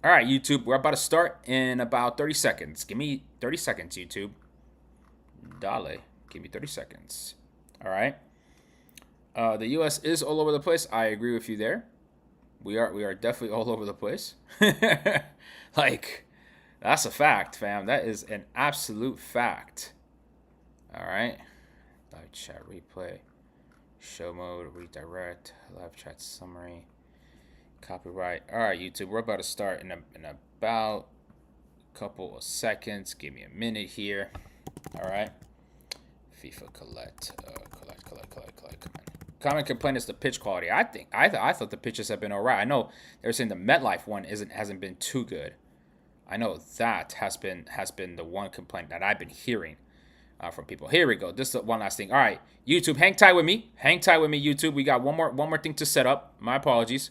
All right, YouTube, we're about to start in about 30 seconds. Give me 30 seconds, YouTube. Dale, give me 30 seconds. All right. The U.S. is all over the place. I agree with you there. We are definitely all over the place. Like, that's a fact, fam. That is an absolute fact. All right. Live chat replay, show mode, redirect, live chat summary, copyright. All right, YouTube, we're about to start in about a couple of seconds. Give me a minute here. All right. FIFA collect. Common complaint is the pitch quality. I thought the pitches have been all right. I know they're saying the MetLife one hasn't been too good. I know that has been the one complaint that I've been hearing from people. Here we go. This is one last thing. All right, YouTube, hang tight with me. Hang tight with me, YouTube. We got one more thing to set up. My apologies.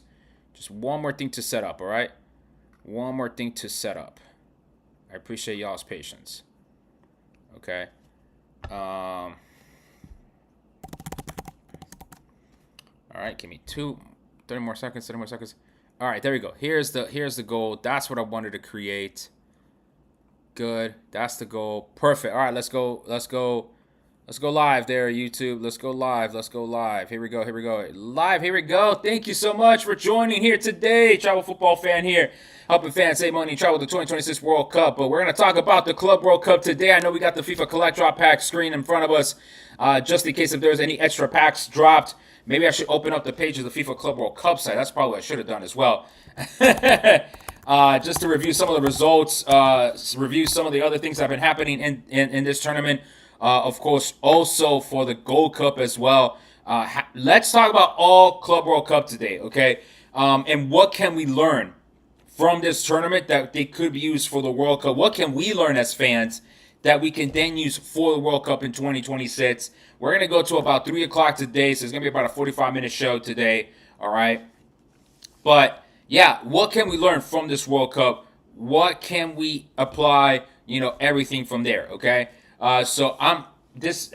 Just one more thing to set up. All right, one more thing to set up. I appreciate y'all's patience. Okay. All right, give me 30 more seconds. 30 more seconds. All right, there we go. Here's the goal. That's what I wanted to create. Good. That's the goal. Perfect. All right, let's go. Let's go live there, YouTube. Let's go live. Here we go. Live. Here we go. Thank you so much for joining here today. Travel football fan here, helping fans save money, travel to the 2026 World Cup. But we're going to talk about the Club World Cup today. I know we got the FIFA Collect Drop Pack screen in front of us, just in case if there's any extra packs dropped. Maybe I should open up the page of the FIFA Club World Cup site. That's probably what I should have done as well. Just to review some of the results, review some of the other things that have been happening in this tournament. Of course, also for the Gold Cup as well. Let's talk about all Club World Cup today, okay? And what can we learn from this tournament that they could be used for the World Cup? What can we learn as fans that we can then use for the World Cup in 2026? We're going to go to about 3 o'clock today, so it's going to be about a 45-minute show today, all right? But, yeah, what can we learn from this World Cup? What can we apply, everything from there, okay? So I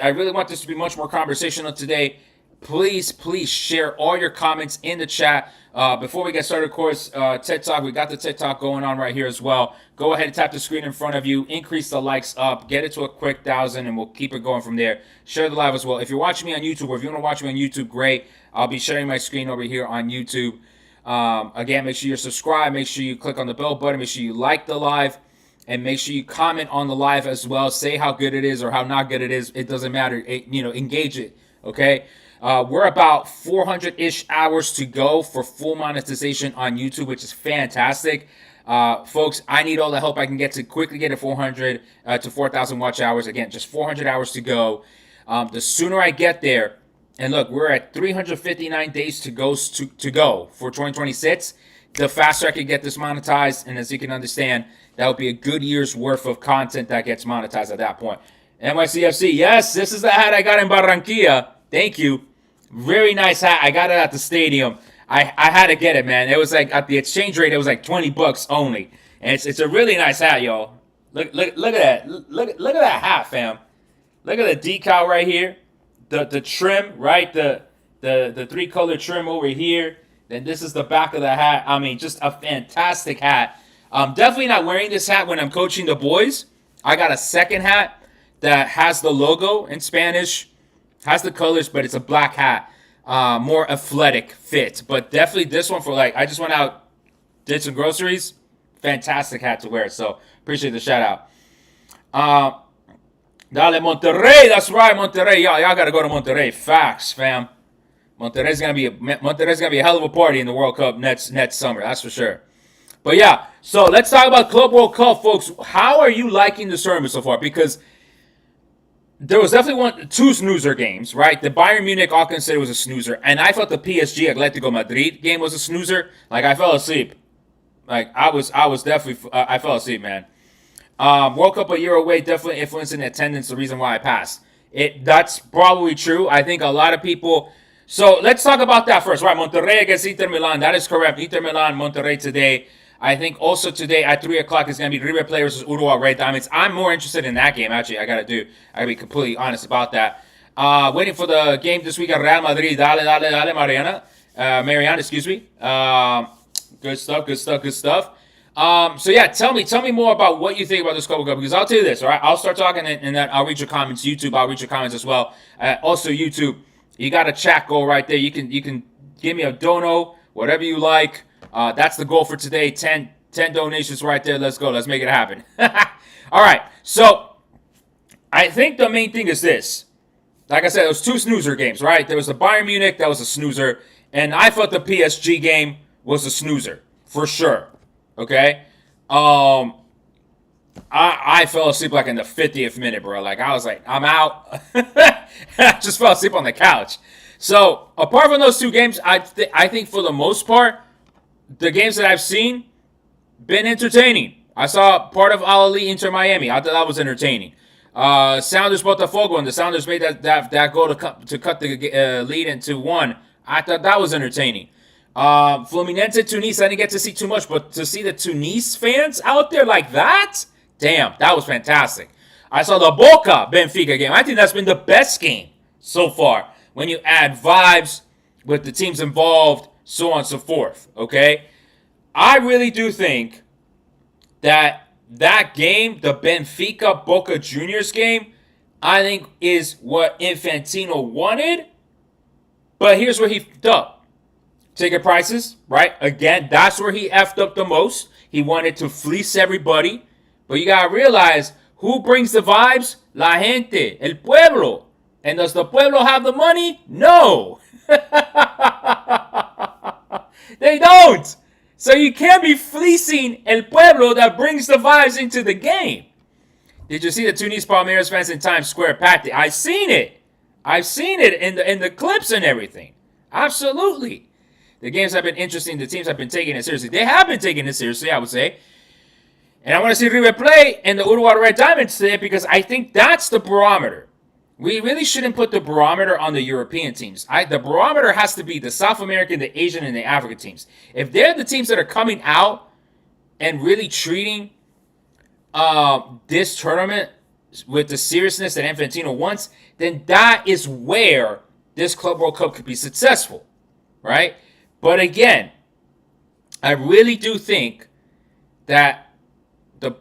really want this to be much more conversational today. Please share all your comments in the chat. Before we get started, of course, TED Talk, we got the TED Talk going on right here as well. Go ahead and tap the screen in front of you. Increase the likes up. Get it to a quick 1,000, and we'll keep it going from there. Share the live as well. If you're watching me on YouTube, or if you want to watch me on YouTube, great. I'll be sharing my screen over here on YouTube. Again, make sure you're subscribed. Make sure you click on the bell button. Make sure you like the live. And make sure you comment on the live as well. Say how good it is or how not good it is. It doesn't matter. Engage it, okay? We're about 400-ish hours to go for full monetization on YouTube, which is fantastic. Folks, I need all the help I can get to quickly get to 400 to 4,000 watch hours. Again, just 400 hours to go. The sooner I get there, and look, we're at 359 days to go for 2026. The faster I can get this monetized, and as you can understand, that would be a good year's worth of content that gets monetized at that point. NYCFC, yes, this is the hat I got in Barranquilla. Thank you. Very nice hat. I got it at the stadium. I had to get it, man. It was like at the exchange rate, it was like $20 only. And it's a really nice hat, y'all. Look at that. Look at that hat, fam. Look at the decal right here. The trim, right? The 3-color trim over here. Then this is the back of the hat. I mean, just a fantastic hat. I'm definitely not wearing this hat when I'm coaching the boys. I got a second hat that has the logo in Spanish, has the colors, but it's a black hat. More athletic fit. But definitely this one for I just went out, did some groceries. Fantastic hat to wear. So appreciate the shout out. Dale Monterrey. That's right, Monterrey. Y'all got to go to Monterrey. Facts, fam. Monterrey's gonna be a hell of a party in the World Cup next summer. That's for sure. But yeah, so let's talk about Club World Cup, folks. How are you liking this tournament so far? Because there was definitely two snoozer games, right? The Bayern Munich all considered was a snoozer, and I thought the PSG Atletico Madrid game was a snoozer. I fell asleep. I fell asleep, man. World Cup a year away, definitely influencing the attendance. The reason why I passed. That's probably true. I think a lot of people. So let's talk about that first, right? Monterrey against Inter Milan. That is correct. Inter Milan, Monterrey today. I think also today at 3 o'clock is going to be River Plate versus Uruguay Red Diamonds. I'm more interested in that game, actually. I got to be completely honest about that. Waiting for the game this week at Real Madrid. Mariana, excuse me. Good stuff. So yeah, tell me more about what you think about this Club World Cup, because I'll tell you this, all right? I'll start talking, and then I'll read your comments. YouTube, I'll read your comments as well. Also, YouTube, you got a chat goal right there. You can give me a dono, whatever you like. That's the goal for today. 10 donations right there. Let's go. Let's make it happen. All right. So I think the main thing is this. Like I said, there was two snoozer games, right? There was the Bayern Munich, that was a snoozer, and I thought the PSG game was a snoozer for sure. Okay, I fell asleep like in the 50th minute, bro. Like I was like, I'm out. I just fell asleep on the couch. So apart from those two games, I think for the most part, the games that I've seen been entertaining. I saw part of Al Ahly Inter Miami. I thought that was entertaining. Sounders Botafogo, and the Sounders made that goal to cut the lead into one. I thought that was entertaining. Fluminense Tunis, I didn't get to see too much, but to see the Tunis fans out there like that, damn, that was fantastic. I saw the Boca Benfica game. I think that's been the best game so far when you add vibes with the teams involved, so on and so forth. Okay, I really do think that game, the Benfica Boca Juniors game, I think is what Infantino wanted. But here's where he f***ed up. Ticket prices, right? Again, that's where he effed up the most. He wanted to fleece everybody. But you gotta realize, who brings the vibes? La gente, el pueblo. And does the pueblo have the money? No. They don't. So you can't be fleecing el pueblo that brings the vibes into the game. Did you see the Tunis Palmeiras fans in Times Square packed it? I've seen it. I've seen it in the clips and everything. Absolutely. The games have been interesting. The teams have been taking it seriously. They have been taking it seriously, I would say. And I want to see River play and the Uruguay Red Diamonds today, because I think that's the barometer. We really shouldn't put the barometer on the European teams. The barometer has to be the South American, the Asian, and the African teams. If they're the teams that are coming out and really treating this tournament with the seriousness that Infantino wants, then that is where this Club World Cup could be successful, right? But again, I really do think that the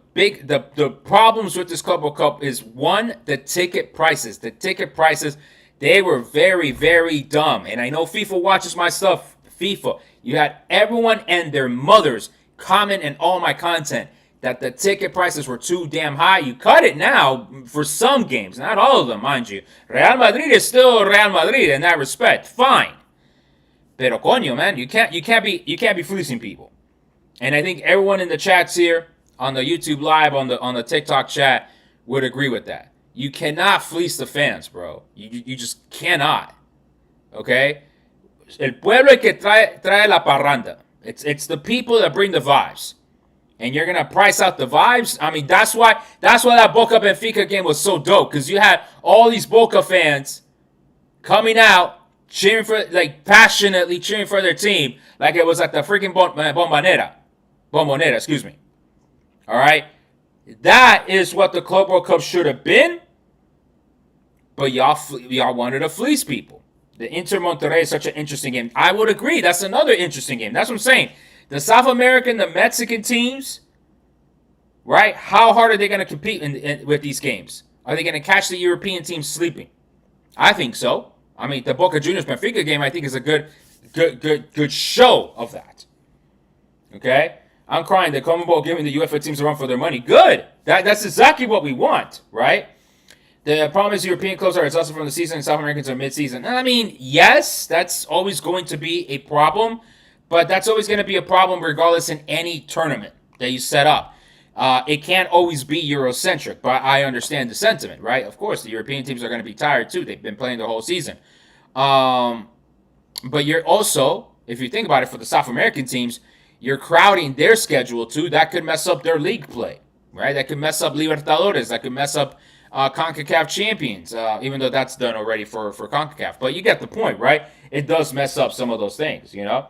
problems with this Club World Cup is, one, the ticket prices. The ticket prices, they were very, very dumb. And I know FIFA watches my stuff. FIFA, you had everyone and their mothers comment in all my content that the ticket prices were too damn high. You cut it now for some games, not all of them, mind you. Real Madrid is still Real Madrid in that respect. Fine. Pero coño, man, you can't be fleecing people. And I think everyone in the chats here, on the YouTube live, on the TikTok chat, would agree with that. You cannot fleece the fans, bro. You just cannot. Okay? El pueblo que trae la parranda. It's the people that bring the vibes. And you're gonna price out the vibes. I mean, that's why that Boca Benfica game was so dope, because you had all these Boca fans coming out cheering for, like, passionately cheering for their team, like it was at the freaking Bombonera, excuse me. All right, that is what the Club World Cup should have been. But y'all wanted to fleece people. The Inter Monterrey is such an interesting game. I would agree. That's another interesting game. That's what I'm saying. The South American, the Mexican teams, right? How hard are they going to compete with these games? Are they going to catch the European teams sleeping? I think so. I mean, the Boca Juniors Benfica game, I think, is a good show of that. Okay. I'm crying that CONMEBOL giving the UEFA teams a run for their money. Good. That's exactly what we want, right? The problem is European clubs are exhausted from the season and South Americans are mid-season. I mean, yes, that's always going to be a problem, but that's always going to be a problem regardless in any tournament that you set up. It can't always be Eurocentric, but I understand the sentiment, right? Of course, the European teams are going to be tired too. They've been playing the whole season. But you're also, if you think about it, for the South American teams, you're crowding their schedule too. That could mess up their league play, right? That could mess up Libertadores. That could mess up CONCACAF Champions, even though that's done already for CONCACAF. But you get the point, right? It does mess up some of those things, you know?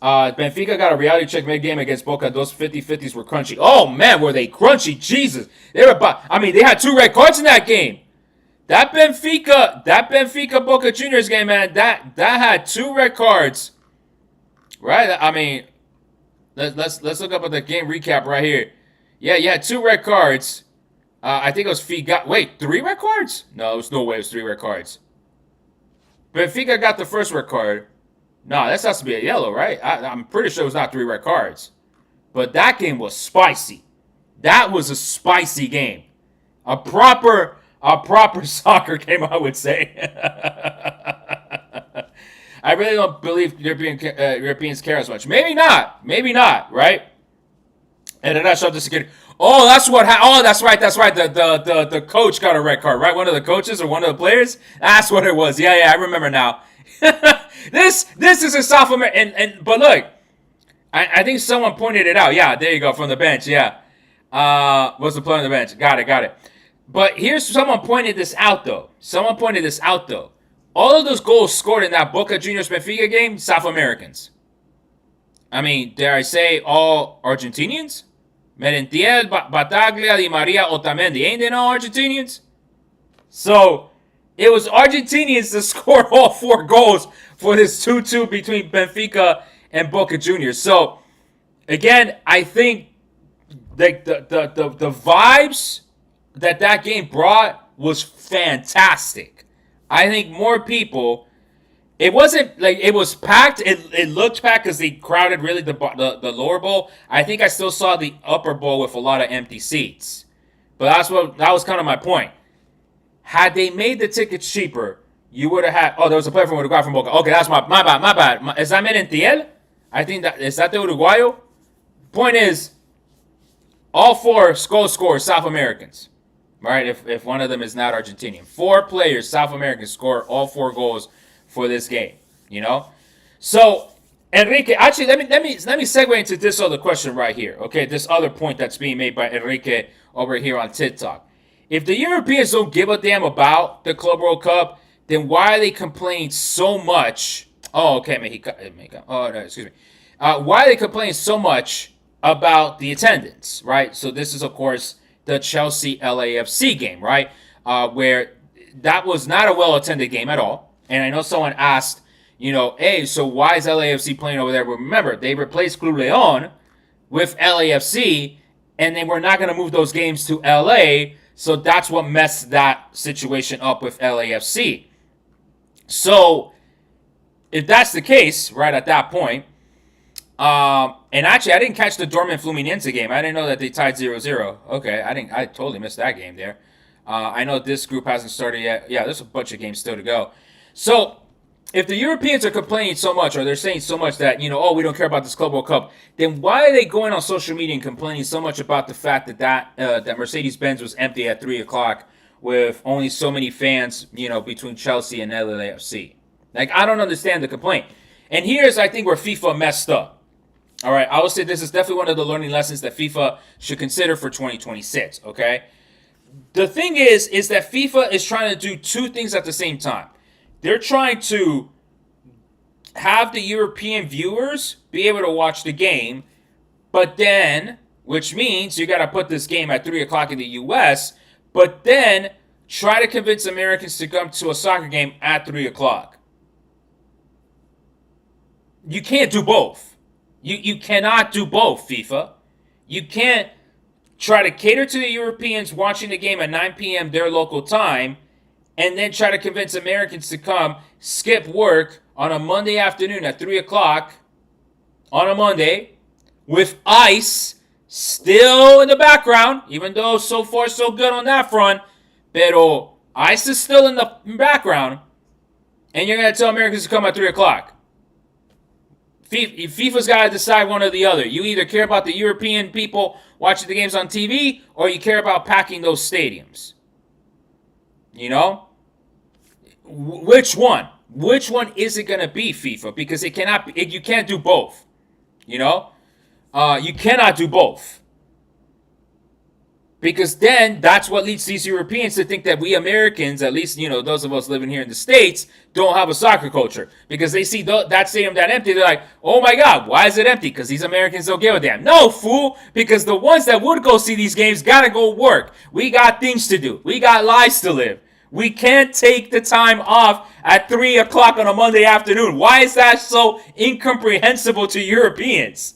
Benfica got a reality check mid-game against Boca. Those 50-50s were crunchy. Oh, man, were they crunchy? Jesus. They had 2 red cards in that game. That Benfica Boca Juniors game, man, that had 2 red cards, right? I mean, Let's look up at the game recap right here. Yeah, you had 2 red cards. I think it was Figa. Wait, 3 red cards? No, there's no way it was 3 red cards. Benfica got the first red card. No, that has to be a yellow, right? I'm pretty sure it was not 3 red cards. But that game was spicy. That was a spicy game. A proper soccer game, I would say. I really don't believe Europeans care as much. Maybe not. Maybe not. Right? And then I showed this again. Oh, that's what. Oh, that's right. That's right. The coach got a red card, right? One of the coaches or one of the players. That's what it was. Yeah, I remember now. this is a South America. But look, I think someone pointed it out. Yeah, there you go from the bench. Yeah. What's the play on the bench? Got it. But here's someone pointed this out though. All of those goals scored in that Boca Juniors Benfica game, South Americans. I mean, dare I say all Argentinians? Merentiel, Bataglia, Di Maria, Otamendi. Ain't they all Argentinians? So, it was Argentinians that scored all 4 goals for this 2-2 between Benfica and Boca Juniors. So, again, I think the vibes that game brought was fantastic. I think more people. It wasn't like it was packed. It looked packed because they crowded really the lower bowl. I think I still saw the upper bowl with a lot of empty seats. But that was kind of my point. Had they made the tickets cheaper, you would have had. Oh, there was a player from Uruguay from Boca. Okay, that's my bad. Is that Merentiel? I think is that the Uruguayo? Point is, all 4 scores South Americans. Right? If one of them is not Argentinian. 4 players, South Americans, score all 4 goals for this game, So, Enrique, actually, let me segue into this other question right here. Okay, this other point that's being made by Enrique over here on TikTok. If the Europeans don't give a damn about the Club World Cup, then why are they complaining so much? Oh, okay, oh no, excuse me. Why are they complaining so much about the attendance? Right. So this is of course the Chelsea LAFC game, right? Where that was not a well-attended game at all. And I know someone asked, hey, so why is LAFC playing over there? But remember, they replaced Club Leon with LAFC, and they were not going to move those games to LA, so that's what messed that situation up with LAFC. So, if that's the case, right at that point, and actually, I didn't catch the Dortmund Fluminense game. I didn't know that they tied 0-0. Okay, I totally missed that game there. I know this group hasn't started yet. Yeah, there's a bunch of games still to go. So, if the Europeans are complaining so much, or they're saying so much that, oh, we don't care about this Club World Cup, then why are they going on social media and complaining so much about the fact that Mercedes-Benz was empty at 3 o'clock with only so many fans, between Chelsea and LAFC? Like, I don't understand the complaint. And here's, I think, where FIFA messed up. All right, I would say this is definitely one of the learning lessons that FIFA should consider for 2026, okay? The thing is that FIFA is trying to do 2 things at the same time. They're trying to have the European viewers be able to watch the game, but then, which means you got to put this game at 3 o'clock in the U.S., but then try to convince Americans to come to a soccer game at 3 o'clock. You can't do both. You cannot do both, FIFA. You can't try to cater to the Europeans watching the game at 9 p.m. their local time, and then try to convince Americans to come, skip work on a Monday afternoon at 3 o'clock on a Monday with ice still in the background, even though so far so good on that front, pero ice is still in the background, and you're going to tell Americans to come at 3 o'clock. FIFA's got to decide one or the other. You either care about the European people watching the games on TV, or you care about packing those stadiums. Which one? Which one is it going to be, FIFA? Because you can't do both. You cannot do both. Because then that's what leads these Europeans to think that we Americans, at least, those of us living here in the States, don't have a soccer culture. Because they see that stadium that empty, they're like, oh my God, why is it empty? Because these Americans don't give a damn. No, fool, because the ones that would go see these games gotta go work. We got things to do. We got lives to live. We can't take the time off at 3 o'clock on a Monday afternoon. Why is that so incomprehensible to Europeans?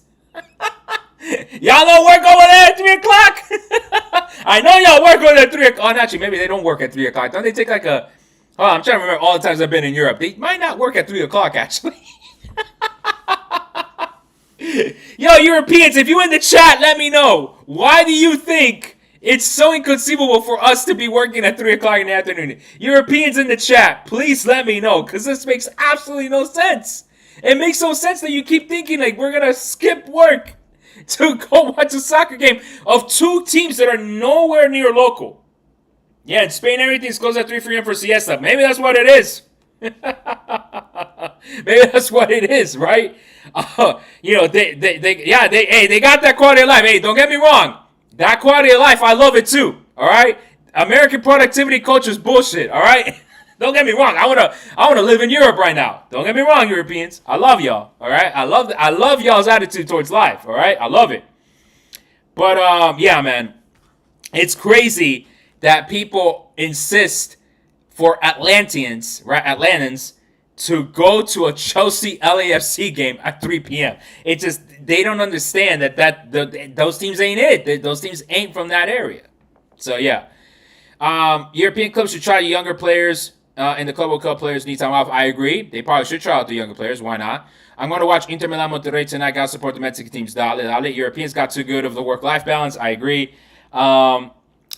Y'all don't work over there at 3 o'clock? I know y'all work over there at 3 o'clock. Actually, maybe they don't work at 3 o'clock. Don't they take like a... Oh, I'm trying to remember all the times I've been in Europe. They might not work at 3 o'clock, actually. Yo, Europeans, if you in the chat, let me know. Why do you think it's so inconceivable for us to be working at 3 o'clock in the afternoon? Europeans in the chat, please let me know, because this makes absolutely no sense. It makes no sense that you keep thinking like we're going to skip work to go watch a soccer game of two teams that are nowhere near local. Yeah, in Spain, everything's closed at 3 p.m. for siesta. Maybe that's what it is. Maybe that's what it is, right? They got that quality of life. Hey, don't get me wrong. That quality of life, I love it too. All right, American productivity culture is bullshit. All right, don't get me wrong. I wanna live in Europe right now. Don't get me wrong, Europeans. I love y'all. All right, I love y'all's attitude towards life. All right, I love it. But yeah, man, it's crazy that people insist for Atlantans, to go to a Chelsea LAFC game at 3 p.m. It just, they don't understand those teams ain't it. Those teams ain't from that area. So yeah, European clubs should try younger players, and the Club World Cup players need time off. I agree. They probably should try out the younger players. Why not? I'm going to watch Inter Milan Monterrey tonight. Got to support the Mexican teams. Dale. Europeans got too good of the work-life balance. I agree.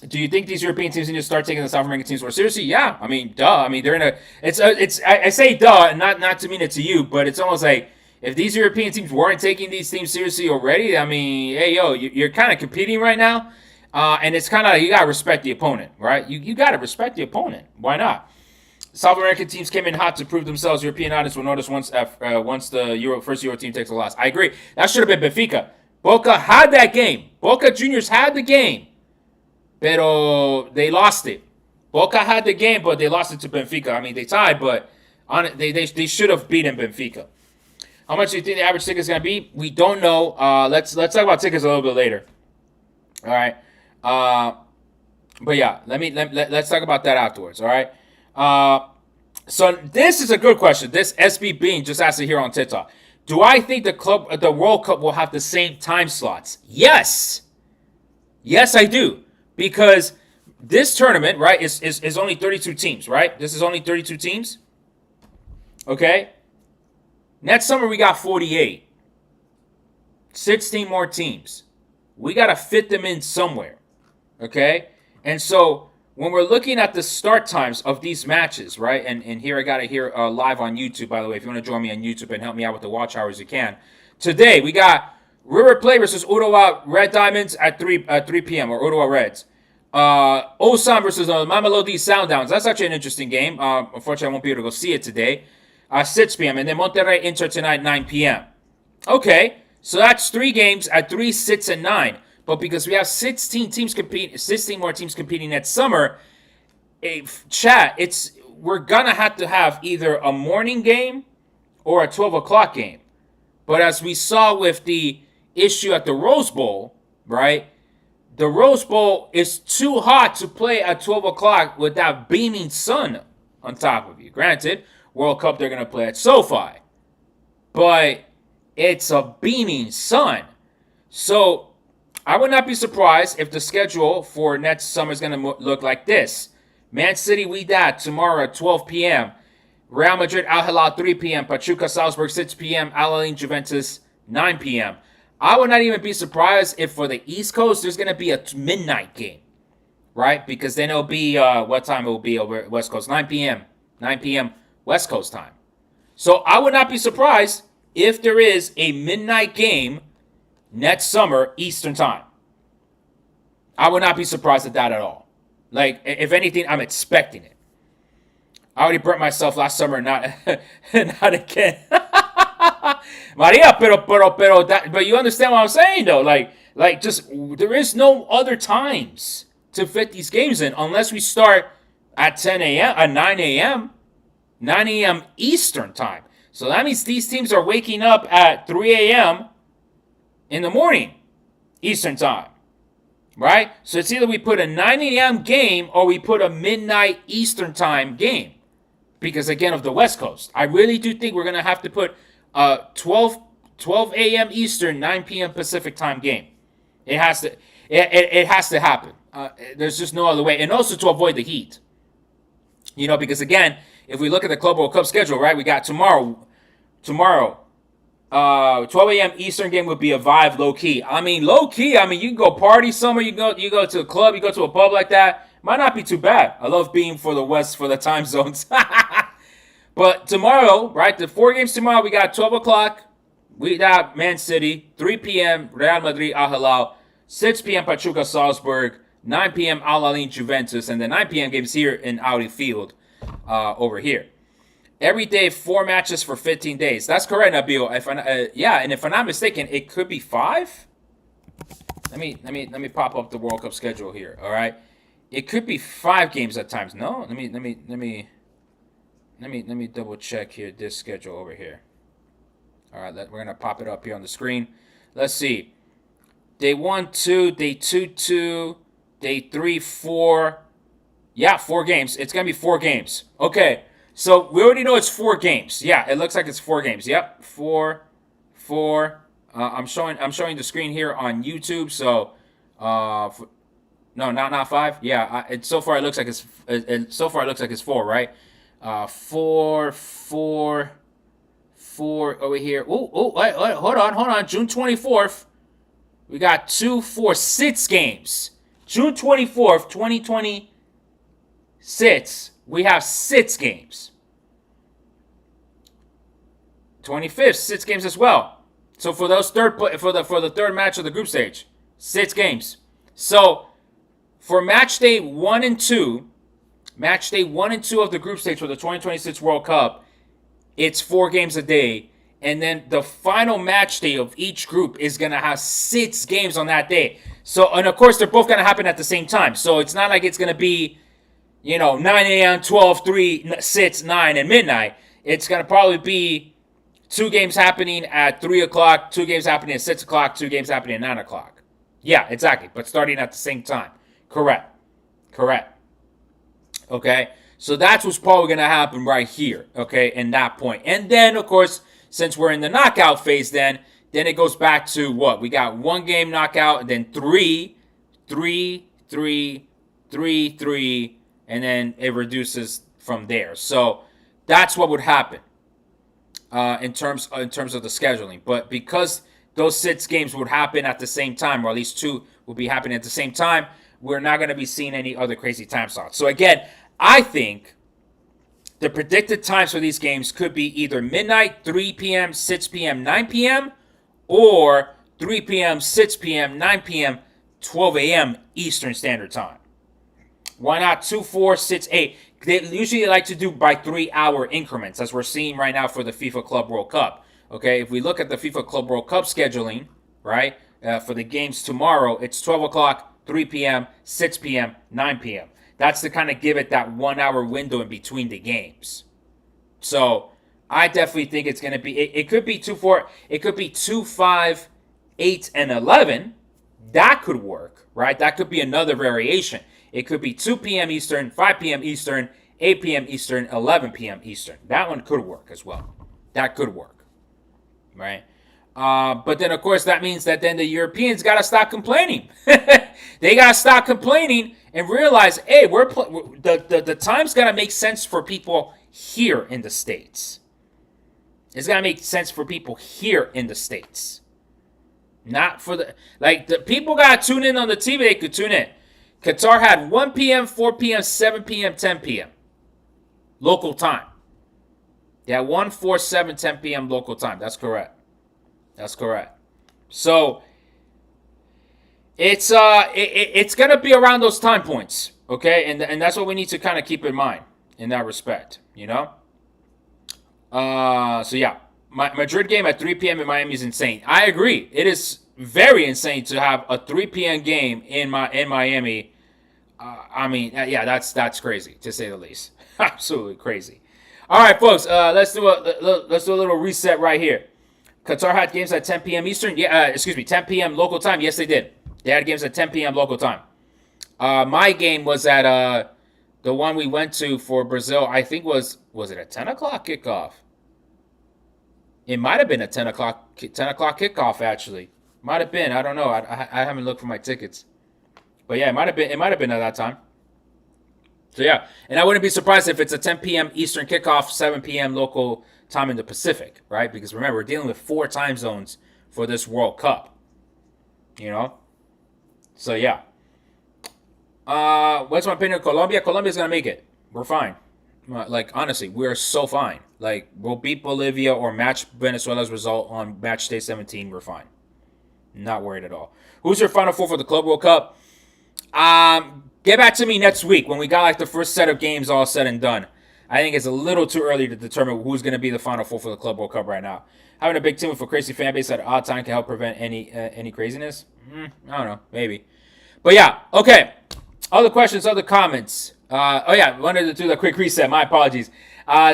Do you think these European teams need to start taking the South American teams more seriously? Yeah, I mean, duh. I mean, they're in a. I say duh, not to mean it to you, but it's almost like if these European teams weren't taking these teams seriously already, I mean, hey yo, you're kind of competing right now, and it's kind of, you gotta respect the opponent, right? You gotta respect the opponent. Why not? South American teams came in hot to prove themselves. European audience will notice once the first Euro team takes a loss. I agree. That should have been Benfica. Boca had that game. Boca Juniors had the game. Pero they lost it. Boca had the game, but they lost it to Benfica. I mean, they tied, but they should have beaten Benfica. How much do you think the average ticket is going to be? We don't know. Let's talk about tickets a little bit later. All right. But yeah, let's talk about that afterwards. All right. So this is a good question. This SB Bean just asked it here on TikTok. Do I think the World Cup will have the same time slots? Yes. Yes, I do. Because this tournament, right, is only 32 teams, right? This is only 32 teams. Okay? Next summer, we got 48. 16 more teams. We got to fit them in somewhere. Okay? And so, when we're looking at the start times of these matches, right? And here I got it here live on YouTube, by the way. If you want to join me on YouTube and help me out with the watch hours, you can. Today, we got River Plate versus Urawa Red Diamonds at 3 p.m. or Urawa Reds. Osan versus Mamelodi Sundowns. That's actually an interesting game. Unfortunately, I won't be able to go see it today. 6 p.m. And then Monterrey Inter tonight, 9 p.m. Okay, so that's 3 games at 3, 6, and 9. But because we have 16 more teams competing next summer, we're gonna have to have either a morning game or a 12 o'clock game. But as we saw with the issue at the Rose Bowl, right? The Rose Bowl is too hot to play at 12 o'clock with that beaming sun on top of you. Granted, World Cup, they're going to play at SoFi. But it's a beaming sun. So I would not be surprised if the schedule for next summer is going to look like this. Man City, Wydad tomorrow at 12 p.m. Real Madrid, Al Hilal, 3 p.m. Pachuca, Salzburg, 6 p.m. Al Ain, Juventus, 9 p.m. I would not even be surprised if for the East Coast, there's going to be a midnight game, right? Because then it'll be, what time it will be over West Coast? 9 p.m. 9 p.m. West Coast time. So I would not be surprised if there is a midnight game next summer Eastern time. I would not be surprised at that at all. Like, if anything, I'm expecting it. I already burnt myself last summer, not again. Maria, but you understand what I'm saying though? Like just there is no other times to fit these games in unless we start at 10 a.m. at 9 a.m. 9 a.m. Eastern time. So that means these teams are waking up at 3 a.m. in the morning Eastern time. Right? So it's either we put a 9 a.m. game or we put a midnight Eastern time game. Because again of the West Coast. I really do think we're going to have to put 12 12 a.m. Eastern, 9 p.m. Pacific time game. It has to. It has to happen. There's just no other way. And also to avoid the heat. Because again, if we look at the Club World Cup schedule, right, we got tomorrow, 12 a.m. Eastern game would be a vibe, low key. Low key. You can go party somewhere. You go to a club. You go to a pub like that. Might not be too bad. I love being for the West for the time zones. But tomorrow, right, the 4 games tomorrow, we got 12 o'clock. We got Man City. 3 p.m. Real Madrid Al Hilal. 6 p.m. Pachuca Salzburg. 9 p.m. Al Ain Juventus. And the 9 p.m. games here in Audi Field over here. Every day, 4 matches for 15 days. That's correct, Nabil. And if I'm not mistaken, it could be 5. Let me pop up the World Cup schedule here. All right, it could be 5 games at times. No, let me double check here this schedule over here. All right, we're gonna pop it up here on the screen. Let's see. Day 1, 2, day 2, 2, day 3, 4. Yeah, 4 games. It's gonna be 4 games. Okay. So we already know it's 4 games. Yeah, it looks like it's 4 games. Yep, 4. I'm showing the screen here on YouTube. So, no, not 5. Yeah, so far it looks like it's 4, right? 4 over here. Wait, hold on. June 24th, we got 2, 4, 6 games. June 24th, 2026. We have 6 games. 25th, 6 games as well. So for those for the third match of the group stage, 6 games. So for match day 1 and 2 of the group stage for the 2026 World Cup, it's 4 games a day. And then the final match day of each group is going to have 6 games on that day. So, and of course, they're both going to happen at the same time. So it's not like it's going to be 9 a.m., 12, 3, 6, 9, and midnight. It's going to probably be 2 games happening at 3 o'clock, 2 games happening at 6 o'clock, 2 games happening at 9 o'clock. Yeah, exactly. But starting at the same time. Correct. Okay? So that's what's probably going to happen right here. Okay? In that point. And then, of course, since we're in the knockout phase then it goes back to what? We got 1 game knockout, and then 3, and then it reduces from there. So that's what would happen in terms of the scheduling. But because those 6 games would happen at the same time, or at least 2 will be happening at the same time, we're not going to be seeing any other crazy time slots. So again, I think the predicted times for these games could be either midnight, 3 p.m., 6 p.m., 9 p.m., or 3 p.m., 6 p.m., 9 p.m., 12 a.m. Eastern Standard Time. Why not 2, 4, 6, 8? They usually like to do by 3-hour increments, as we're seeing right now for the FIFA Club World Cup. Okay, if we look at the FIFA Club World Cup scheduling, right, for the games tomorrow, it's 12 o'clock, 3 p.m., 6 p.m., 9 p.m. That's to kind of give it that 1-hour window in between the games. So I definitely think it's going to be, it could be 2, 4, it could be 2, 5, 8, and 11. That could work, right? That could be another variation. It could be 2 p.m. Eastern, 5 p.m. Eastern, 8 p.m. Eastern, 11 p.m. Eastern. That one could work as well. That could work, right? But then, of course, that means that then the Europeans got to stop complaining. They got to stop complaining and realize, hey, the time's got to make sense for people here in the States. It's got to make sense for people here in the States. Not for the people got to tune in on the TV, they could tune in. Qatar had 1 p.m., 4 p.m., 7 p.m., 10 p.m. local time. They had 1, 4, 7, 10 p.m. local time. That's correct. So it's gonna be around those time points, okay? And that's what we need to kind of keep in mind in that respect, So yeah, Madrid game at 3 p.m. in Miami is insane. I agree. It is very insane to have a 3 p.m. game in Miami. Yeah, that's crazy to say the least. Absolutely crazy. All right, folks. Let's do a little reset right here. Qatar had games at 10 p.m. Eastern. 10 p.m. local time. Yes, they did. They had games at 10 p.m. local time. My game was at the one we went to for Brazil. I think was it a 10 o'clock kickoff? It might have been a 10 o'clock kickoff. Actually, might have been. I don't know. I haven't looked for my tickets, but yeah, it might have been. It might have been at that time. So yeah, and I wouldn't be surprised if it's a 10 p.m. Eastern kickoff, 7 p.m. local time in the Pacific, right? Because remember, we're dealing with 4 time zones for this World Cup. You know, so yeah. What's my opinion of Colombia? Colombia's gonna make it. We're fine. Like honestly, we're so fine. Like we'll beat Bolivia or match Venezuela's result on match day 17. We're fine. Not worried at all. Who's your final four for the Club World Cup? Get back to me next week when we got like the first set of games all said and done. I think it's a little too early to determine who's going to be the final four for the Club World Cup right now. Having a big team with a crazy fan base at an odd time can help prevent any craziness. I don't know, maybe. But yeah, okay. Other questions, other comments. Oh yeah, wanted to do the quick reset. My apologies.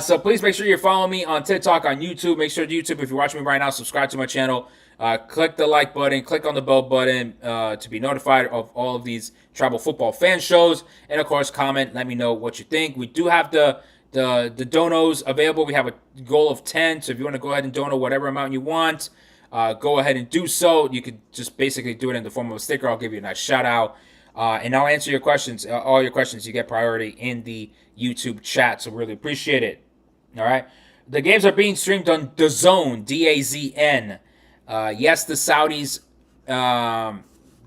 So please make sure you're following me on TikTok, on YouTube. Make sure to YouTube, if you're watching me right now, subscribe to my channel. Click the like button, click on the bell button to be notified of all of these travel football fan shows. And of course, comment, let me know what you think. We do have the donos available. We have a goal of 10. So if you want to go ahead and dono whatever amount you want, go ahead and do so. You could just basically do it in the form of a sticker. I'll give you a nice shout out. And I'll answer your questions, all your questions. You get priority in the YouTube chat, so really appreciate it. All right. The games are being streamed on DAZN, DAZN. Yes, the Saudis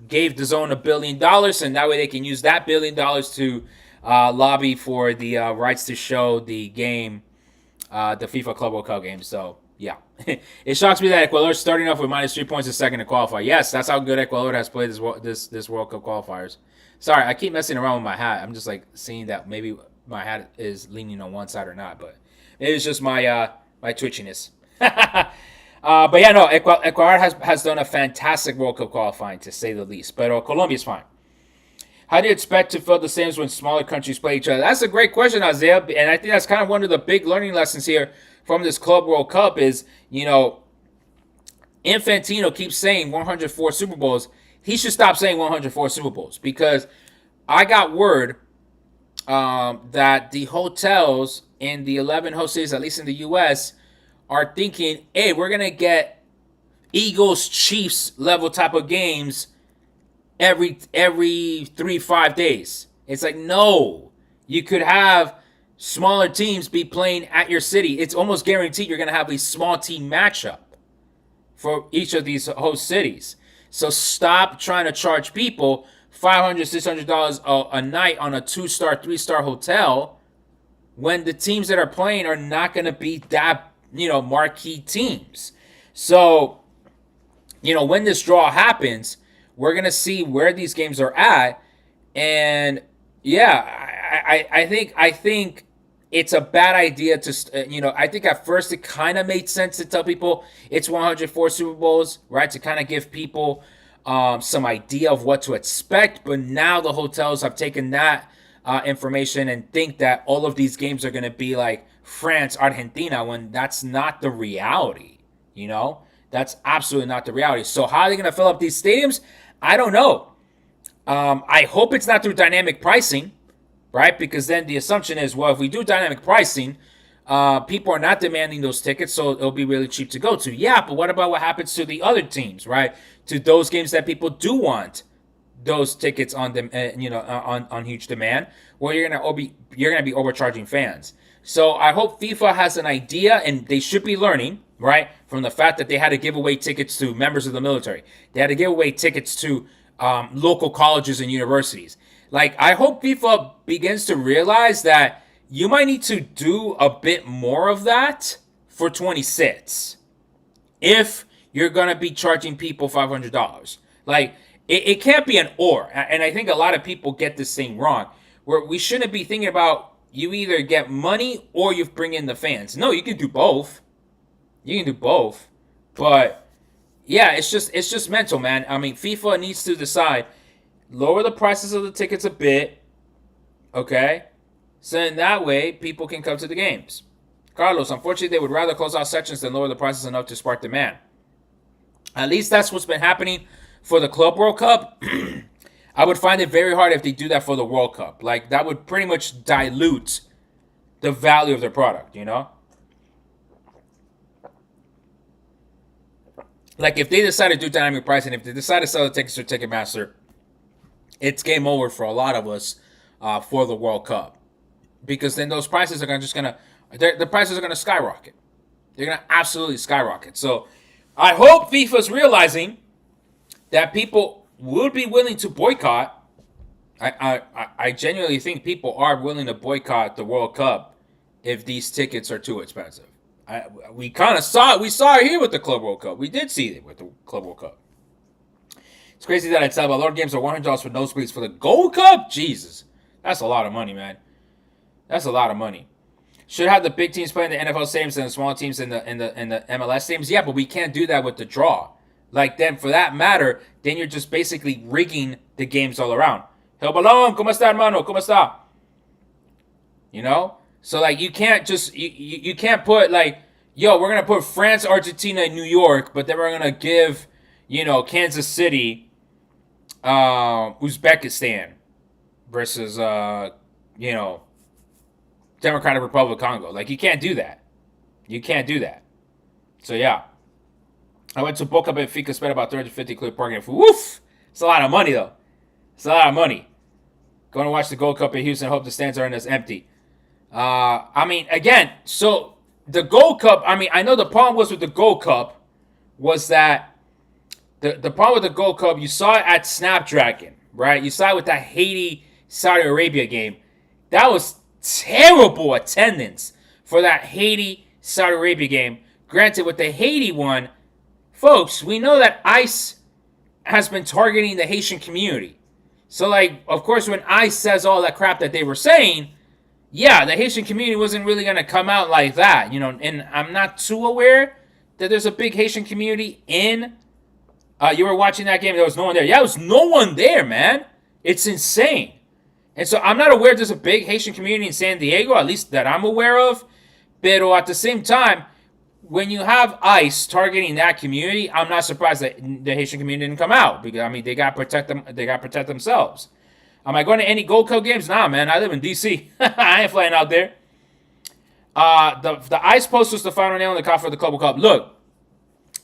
gave DAZN $1 billion, and that way they can use that $1 billion to lobby for the rights to show the game, the FIFA Club World Cup game. So, yeah. It shocks me that Ecuador is starting off with minus 3 points a second to qualify. Yes, that's how good Ecuador has played this World Cup qualifiers. Sorry, I keep messing around with my hat. I'm just like seeing that maybe my hat is leaning on one side or not, but maybe it's just my my twitchiness. But yeah, no, Ecuador has done a fantastic World Cup qualifying, to say the least. But Colombia's fine. How do you expect to fill the stands when smaller countries play each other? That's a great question, Isaiah, and I think that's kind of one of the big learning lessons here from this Club World Cup is, you know, Infantino keeps saying 104 Super Bowls. He should stop saying 104 Super Bowls, because I got word that the hotels in the 11 host cities, at least in the U.S., are thinking, hey, we're going to get Eagles, Chiefs level type of games every 3-5 days. It's like, no, you could have smaller teams be playing at your city. It's almost guaranteed you're going to have a small team matchup for each of these host cities. So stop trying to charge people $500, $600 a night on a 2-star, 3-star hotel when the teams that are playing are not going to be that, you know, marquee teams. So, you know, when this draw happens, we're going to see where these games are at. And yeah, I think it's a bad idea to, you know, I think at first it kind of made sense to tell people it's 104 Super Bowls, right? To kind of give people some idea of what to expect. But now the hotels have taken that information and think that all of these games are going to be like France, Argentina, when that's not the reality, you know? That's absolutely not the reality. So how are they going to fill up these stadiums? I don't know. I hope it's not through dynamic pricing, right? Because then the assumption is, well, if we do dynamic pricing, people are not demanding those tickets, so it'll be really cheap to go to. Yeah, but what about what happens to the other teams, right? To those games that people do want those tickets on them, you know, on huge demand. Well, you're gonna be overcharging fans. So I hope FIFA has an idea, and they should be learning, right, from the fact that they had to give away tickets to members of the military. They had to give away tickets to local colleges and universities. Like, I hope FIFA begins to realize that you might need to do a bit more of that for 26 if you're going to be charging people $500. Like, it can't be an or. And I think a lot of people get this thing wrong, where we shouldn't be thinking about you either get money or you bring in the fans. No, you can do both. You can do both. But yeah, it's just mental, man. I mean, FIFA needs to decide, lower the prices of the tickets a bit, okay? So in that way, people can come to the games. Carlos, unfortunately, they would rather close out sections than lower the prices enough to spark demand. At least that's what's been happening for the Club World Cup. I would find it very hard if they do that for the World Cup. Like, that would pretty much dilute the value of their product, you know? Like if they decide to do dynamic pricing, if they decide to sell the tickets to Ticketmaster, it's game over for a lot of us for the World Cup, because then those prices are the prices are gonna skyrocket. They're gonna absolutely skyrocket. So I hope FIFA's realizing that people would be willing to boycott. I genuinely think people are willing to boycott the World Cup if these tickets are too expensive. We kind of saw it. We saw it here with the Club World Cup. We did see it with the Club World Cup. It's crazy that it's about Lord games are $100 for nosebleeds for the Gold Cup. Jesus, that's a lot of money, man. That's a lot of money. Should have the big teams playing the NFL stadiums and the small teams in the MLS stadiums. Yeah, but we can't do that with the draw. Like then, for that matter, then you're just basically rigging the games all around. Hel balón, ¿cómo está, hermano? ¿Cómo está? You know? So, like, you can't just, you can't put, like, yo, we're going to put France, Argentina, and New York, but then we're going to give, Kansas City, Uzbekistan versus, Democratic Republic of Congo. Like, you can't do that. You can't do that. So, yeah. I went to Boca Benfica, spent about 350 clear parking. Woof! It's a lot of money, though. It's a lot of money. Going to watch the Gold Cup in Houston. Hope the stands aren't as empty. Again, so the Gold Cup, I know the problem was with the Gold Cup was that the problem with the Gold Cup, you saw it at Snapdragon, right? You saw it with that Haiti-Saudi Arabia game. That was terrible attendance for that Haiti-Saudi Arabia game. Granted, with the Haiti one, folks, we know that ICE has been targeting the Haitian community. So, like, of course, when ICE says all that crap that they were saying, yeah, the Haitian community wasn't really going to come out like that, and I'm not too aware that there's a big Haitian community in, you were watching that game, there was no one there. Yeah, there was no one there, man. It's insane. And so I'm not aware there's a big Haitian community in San Diego, at least that I'm aware of. But at the same time, when you have ICE targeting that community, I'm not surprised that the Haitian community didn't come out, because they got to protect them. They got to protect themselves. Am I going to any Gold Cup games? Nah, man. I live in D.C. I ain't flying out there. The ICE post was the final nail in the coffin for the Club World Cup. Look,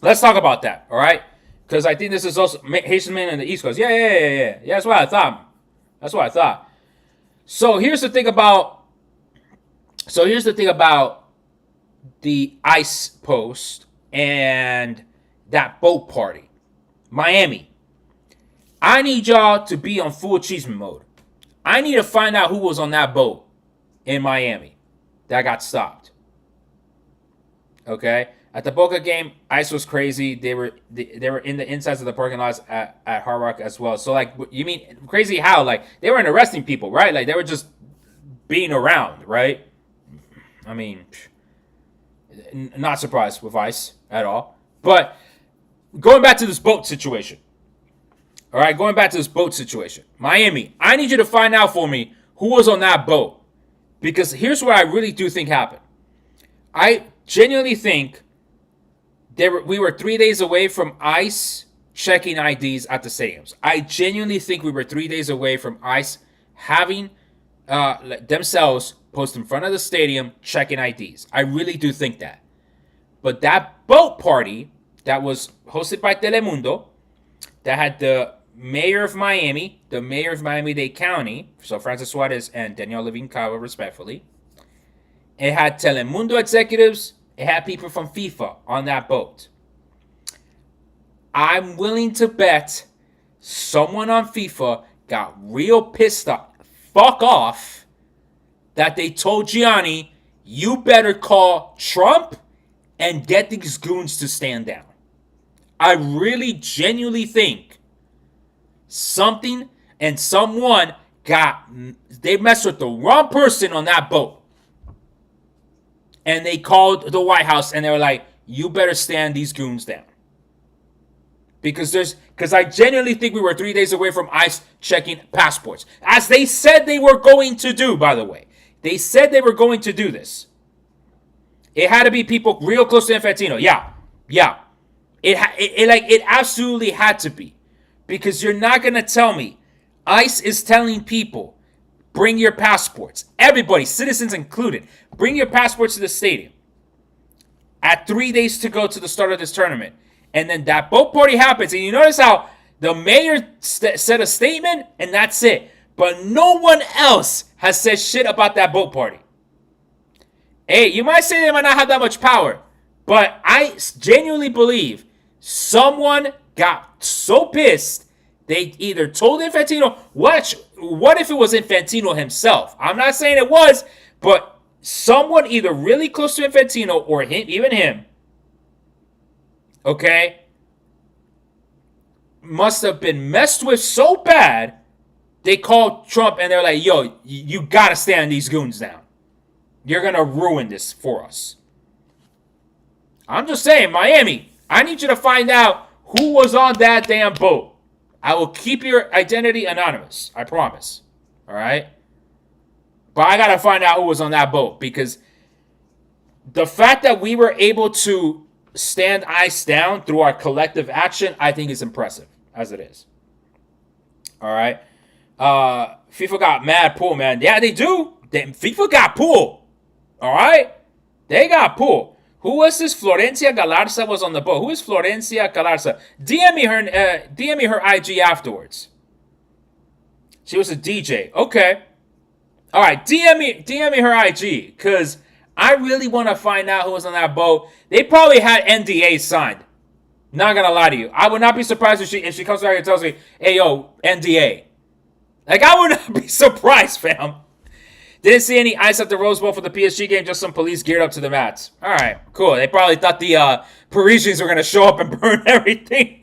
let's talk about that, all right? Because I think this is also Haitian men in the East Coast. Yeah. That's what I thought. So here's the thing about the ICE post and that boat party. Miami. I need y'all to be on full achievement mode. I need to find out who was on that boat in Miami that got stopped. Okay? At the Boca game, ICE was crazy. They were in the insides of the parking lots at Hard Rock as well. So, like, you mean crazy how? Like, they weren't arresting people, right? Like, they were just being around, right? I mean, not surprised with ICE at all. But going back to this boat situation. All right, going back to this boat situation. Miami, I need you to find out for me who was on that boat. Because here's what I really do think happened. I genuinely think we were 3 days away from ICE checking IDs at the stadiums. I genuinely think we were 3 days away from ICE having themselves post in front of the stadium checking IDs. I really do think that. But that boat party that was hosted by Telemundo, that had the mayor of Miami, the mayor of Miami-Dade County, so Francis Suarez and Daniel Levine Cava, respectfully. It had Telemundo executives. It had people from FIFA on that boat. I'm willing to bet someone on FIFA got real pissed off, fuck off, that they told Gianni, you better call Trump and get these goons to stand down. I really genuinely think something and someone they messed with the wrong person on that boat. And they called the White House and they were like, you better stand these goons down. Because I genuinely think we were 3 days away from ICE checking passports. As they said they were going to do, by the way. They said they were going to do this. It had to be people real close to Infantino. Yeah. It absolutely had to be. Because you're not going to tell me ICE is telling people, bring your passports. Everybody, citizens included, bring your passports to the stadium. At 3 days to go to the start of this tournament. and then that boat party happens, and you notice how the mayor said a statement, and that's it. But no one else has said shit about that boat party. Hey, you might say they might not have that much power, but I genuinely believe someone got so pissed they either told Infantino, what if it was Infantino himself? I'm not saying it was, but someone either really close to Infantino or him, even him, okay, must have been messed with so bad, they called Trump and they're like, yo, you gotta stand these goons down. You're gonna ruin this for us. I'm just saying, Miami, I need you to find out who was on that damn boat. I will keep your identity anonymous. I promise. All right? But I got to find out who was on that boat, because the fact that we were able to stand ICE down through our collective action, I think is impressive, as it is. All right? FIFA got mad pull, man. Yeah, they do. FIFA got pull. All right? They got pull. Who was this? Florencia Galarza was on the boat. Who is Florencia Galarza? DM me her IG afterwards. She was a DJ. Okay. All right. DM me her IG, because I really want to find out who was on that boat. They probably had NDAs signed. Not gonna lie to you. I would not be surprised if she comes back and tells me, "Hey, yo, NDA." Like, I would not be surprised, fam. Didn't see any ice at the Rose Bowl for the PSG game, just some police geared up to the mats. All right, cool. They probably thought the Parisians were going to show up and burn everything.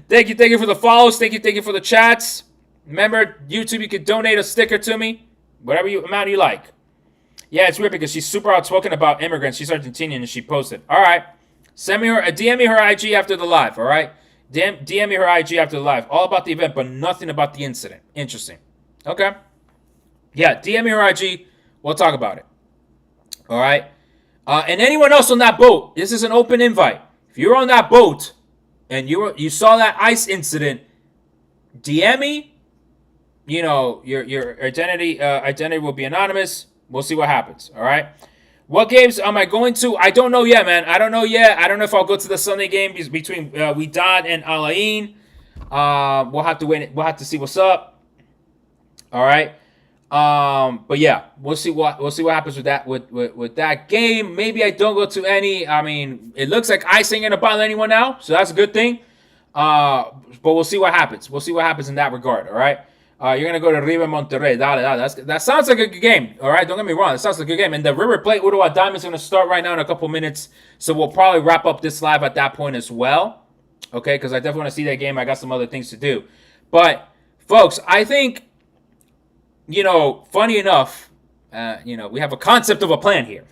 Thank you for the follows. Thank you for the chats. Remember, YouTube, you can donate a sticker to me, whatever amount you like. Yeah, it's weird because she's super outspoken about immigrants. She's Argentinian and she posted. All right, send me her, DM me her IG after the live, all right? DM me her IG after the live. All about the event, but nothing about the incident. Interesting. Okay. Yeah, DM me her IG. We'll talk about it. All right. And anyone else on that boat, this is an open invite. If you're on that boat and you saw that ICE incident, DM me. You know, your identity will be anonymous. We'll see what happens. All right. What games am I going to? I don't know yet, man. I don't know yet. I don't know if I'll go to the Sunday game between Wydad and Al Ain. We'll have to wait. We'll have to see what's up. All right. But yeah, we'll see what happens with that with that game. Maybe I don't go to any. I mean, it looks like ICE ain't gonna bother anyone now, so that's a good thing. But we'll see what happens. We'll see what happens in that regard. All right. You're gonna go to River Monterrey. That sounds like a good game. All right. Don't get me wrong. That sounds like a good game. And the River Plate Uruguay Diamond is gonna start right now in a couple minutes. So we'll probably wrap up this live at that point as well. Okay. Because I definitely want to see that game. I got some other things to do. But folks, I think, you know, funny enough, you know, we have a concept of a plan here.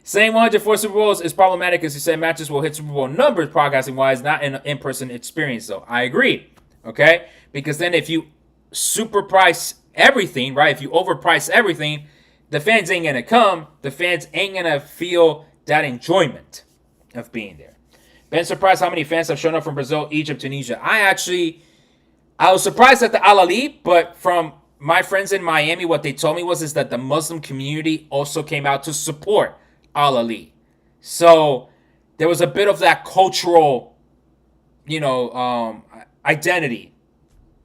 Saying 104 Super Bowls is problematic, as you said, matches will hit Super Bowl numbers broadcasting-wise, not an in-person experience, though. I agree, okay? Because then if you super price everything, right, if you overprice everything, the fans ain't going to come. The fans ain't going to feel that enjoyment of being there. Been surprised how many fans have shown up from Brazil, Egypt, Tunisia. I was surprised at the Al Ahly, but from my friends in Miami, what they told me is that the Muslim community also came out to support Al Ahly. So there was a bit of that cultural, you know, identity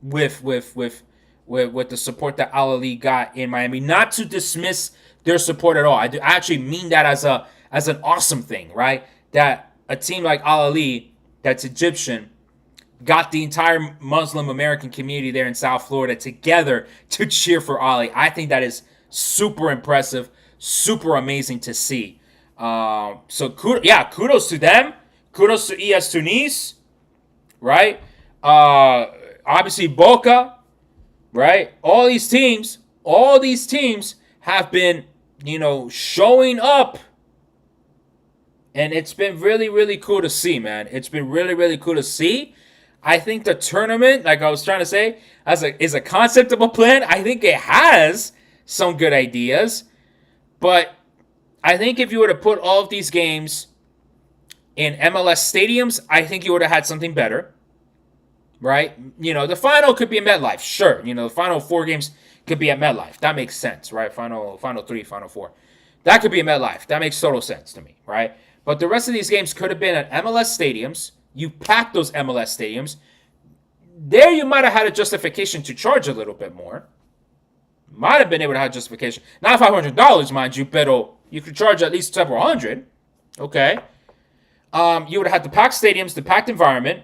with the support that Al Ahly got in Miami. Not to dismiss their support at all. I actually mean that as an awesome thing, right? That a team like Al Ahly, that's Egyptian, got the entire Muslim American community there in South Florida together to cheer for Ali. I think that is super impressive, super amazing to see. So kudos to them. Kudos to ES Tunis, right? Obviously Boca, right? All these teams have been, you know, showing up. And it's been really, really cool to see, man. It's been really, really cool to see. I think the tournament, like I was trying to say, is a concept of a plan. I think it has some good ideas. But I think if you were to put all of these games in MLS stadiums, I think you would have had something better. Right? You know, the final could be at MetLife. Sure. You know, the final 4 games could be at MetLife. That makes sense, right? Final 3, final 4. That could be at MetLife. That makes total sense to me, right? But the rest of these games could have been at MLS stadiums. You packed those MLS stadiums. There you might have had a justification to charge a little bit more. Might have been able to have justification. Not $500, mind you, but you could charge at least several hundred. Okay. You would have had the packed stadiums, the packed environment.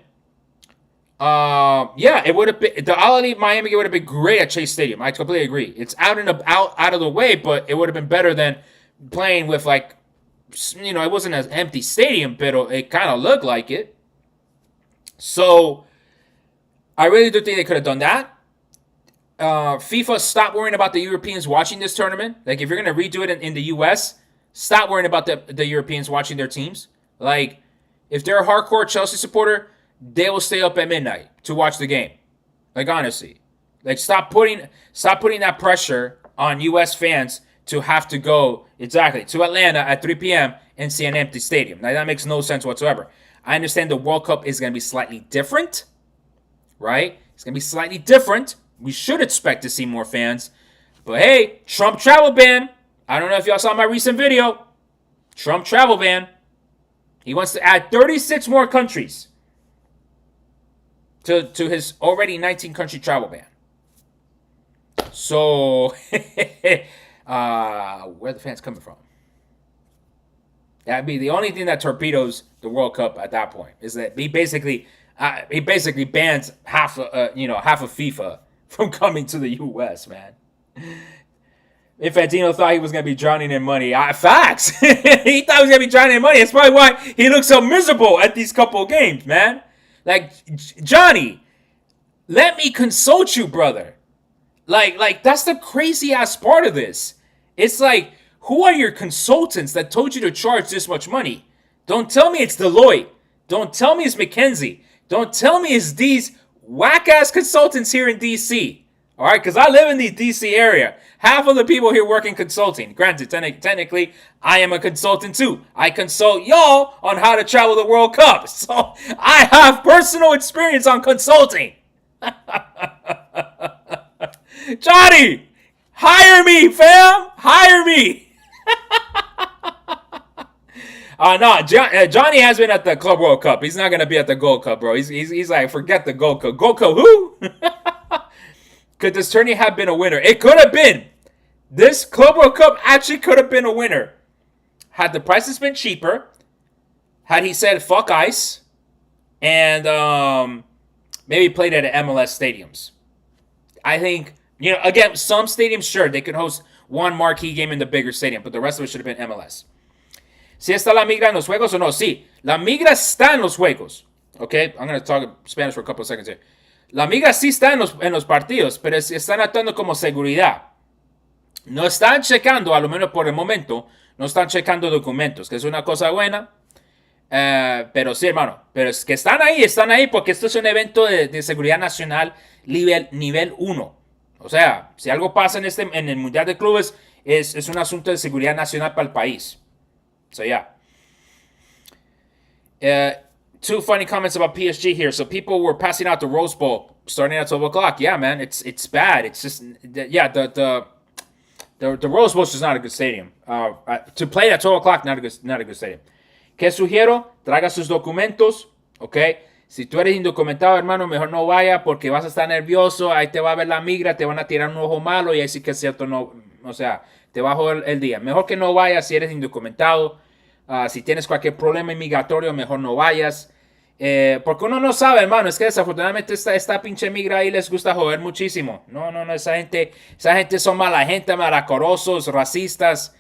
Yeah, it would have been the Al Miami game would have been great at Chase Stadium. I completely agree. It's out of the way, but it would have been better than playing with it wasn't an empty stadium, but it kind of looked like it. So I really do think they could have done that. FIFA, stop worrying about the Europeans watching this tournament. Like, if you're going to redo it in the U.S., stop worrying about the Europeans watching their teams. Like, if they're a hardcore Chelsea supporter, they will stay up at midnight to watch the game. Like, honestly. Like, stop putting that pressure on U.S. fans to have to go, exactly, to Atlanta at 3 p.m. and see an empty stadium. Now, that makes no sense whatsoever. I understand the World Cup is going to be slightly different, right? It's going to be slightly different. We should expect to see more fans. But hey, Trump travel ban. I don't know if y'all saw my recent video. Trump travel ban. He wants to add 36 more countries to his already 19-country travel ban. So, where are the fans coming from? That'd be the only thing that torpedoes the World Cup at that point, is that he basically bans half of FIFA from coming to the U.S., man. Infantino thought he was going to be drowning in money. Facts. He thought he was going to be drowning in money. That's probably why he looks so miserable at these couple of games, man. Like, Johnny, let me consult you, brother. Like that's the crazy-ass part of this. It's like, who are your consultants that told you to charge this much money? Don't tell me it's Deloitte. Don't tell me it's McKinsey. Don't tell me it's these whack-ass consultants here in D.C. All right, because I live in the D.C. area. Half of the people here work in consulting. Granted, technically, I am a consultant too. I consult y'all on how to travel the World Cup. So I have personal experience on consulting. Johnny, hire me, fam. Hire me. No, Johnny has been at the Club World Cup. He's not going to be at the Gold Cup, bro. He's like, forget the Gold Cup. Gold Cup who? Could this tourney have been a winner? It could have been. This Club World Cup actually could have been a winner. Had the prices been cheaper, had he said fuck ice, and maybe played at MLS stadiums. I think, again, some stadiums, sure, they could host one marquee game in the bigger stadium, but the rest of it should have been MLS. ¿Si está la migra en los juegos o no? Sí, la migra está en los juegos. Okay, I'm going to talk Spanish for a couple of seconds here. La migra sí está en los partidos, pero están actuando como seguridad. No están checando, a lo menos por el momento, no están checando documentos, que es una cosa buena. Pero sí, hermano, pero es que están ahí porque esto es un evento de seguridad nacional nivel 1. O sea, si algo pasa en el Mundial de Clubes, es un asunto de seguridad nacional para el país. So, yeah. Two funny comments about PSG here. So, people were passing out the Rose Bowl starting at 12 o'clock. Yeah, man, it's bad. It's just, yeah, the Rose Bowl is just not a good stadium. To play at 12 o'clock, not a good stadium. ¿Qué sugiero? Traga sus documentos, ¿ok? Si tú eres indocumentado, hermano, mejor no vaya porque vas a estar nervioso, ahí te va a ver la migra, te van a tirar un ojo malo y ahí sí que es cierto, no, o sea, te va a joder el día. Mejor que no vayas si eres indocumentado. Si tienes cualquier problema inmigratorio, mejor no vayas. Porque uno no sabe, hermano, es que desafortunadamente esta pinche migra ahí les gusta joder muchísimo. No, esa gente son mala gente, malacorosos, racistas,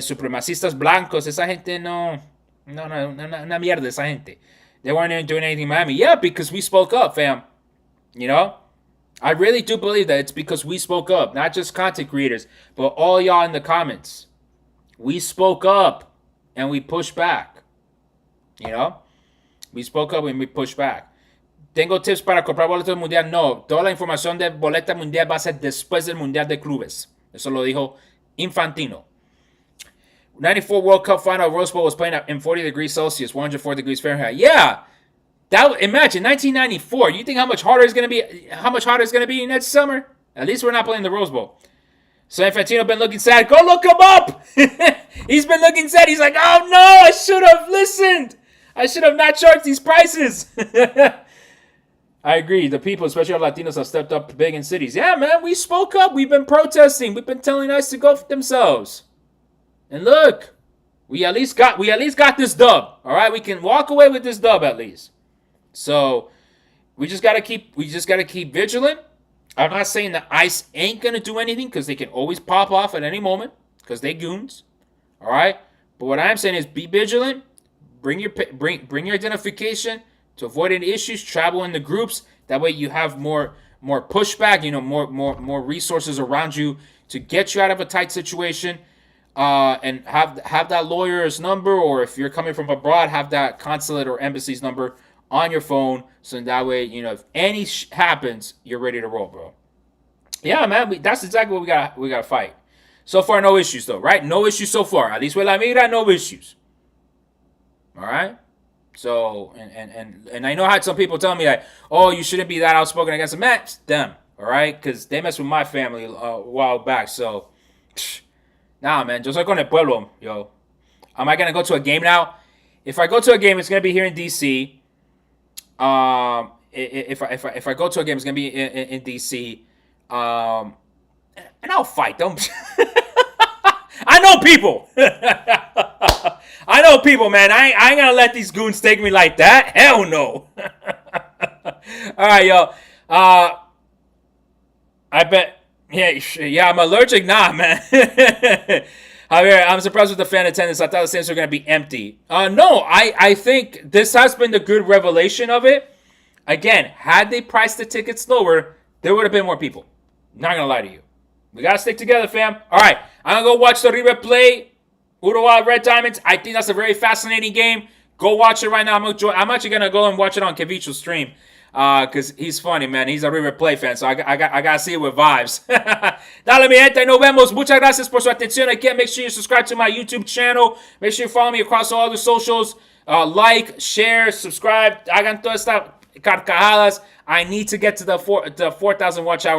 supremacistas blancos, esa gente no, una mierda esa gente. They weren't even doing anything in Miami. Yeah, because we spoke up, fam. You know? I really do believe that it's because we spoke up. Not just content creators, but all y'all in the comments. We spoke up and we pushed back. You know? We spoke up and we pushed back. ¿Tengo tips para comprar boletos del Mundial? No. Toda la información de boleta mundial va a ser después del Mundial de Clubes. Eso lo dijo Infantino. 94 World Cup final, Rose Bowl was playing in 40 degrees Celsius, 104 degrees Fahrenheit. Yeah, imagine 1994. You think how much harder it's gonna be next summer? At least we're not playing the Rose Bowl. So Infantino been looking sad. Go look him up. He's been looking sad. He's like, oh no, I should have listened. I should have not charged these prices. I agree. The people, especially our Latinos, have stepped up big in cities. Yeah, man, we spoke up. We've been protesting. We've been telling ICE to go for themselves. And look, we at least got this dub. All right, we can walk away with this dub at least. So we just gotta keep vigilant. I'm not saying that ICE ain't gonna do anything because they can always pop off at any moment because they goons. All right, but what I'm saying is be vigilant. Bring your identification to avoid any issues. Travel in the groups. That way you have more pushback. More resources around you to get you out of a tight situation. And have that lawyer's number, or if you're coming from abroad, have that consulate or embassy's number on your phone, so that way if any happens, you're ready to roll, bro. Yeah, man, that's exactly what we got to fight. So far, no issues though, right? No issues so far. At least with La Mira, no issues. All right. So and I know how some people tell me like, oh, you shouldn't be that outspoken against them. Man, them, all right, because they messed with my family a while back. So, nah, man, yo soy con el pueblo, yo. Am I gonna go to a game now? If I go to a game, it's gonna be here in DC. If I go to a game, it's gonna be in DC. And I'll fight them. I know people. I know people, man. I ain't gonna let these goons take me like that. Hell no. All right, yo. I bet. Yeah, I'm allergic. Nah, man. Javier, I'm surprised with the fan attendance. I thought the stands were going to be empty. No, I think this has been the good revelation of it. Again, had they priced the tickets lower, there would have been more people. Not going to lie to you. We got to stick together, fam. All right, I'm going to go watch the River play Uruguay Red Diamonds. I think that's a very fascinating game. Go watch it right now. I'm actually going to go and watch it on Kevicho's stream. Because he's funny, man. He's a River Plate fan, so I gotta see it with vibes. Dale, mi gente, nos vemos. Muchas gracias por su atención. Again, make sure you subscribe to my YouTube channel. Make sure you follow me across all the socials. Like, share, subscribe. Hagan todas estas carcajadas. I need to get to the 4,000 watch hours.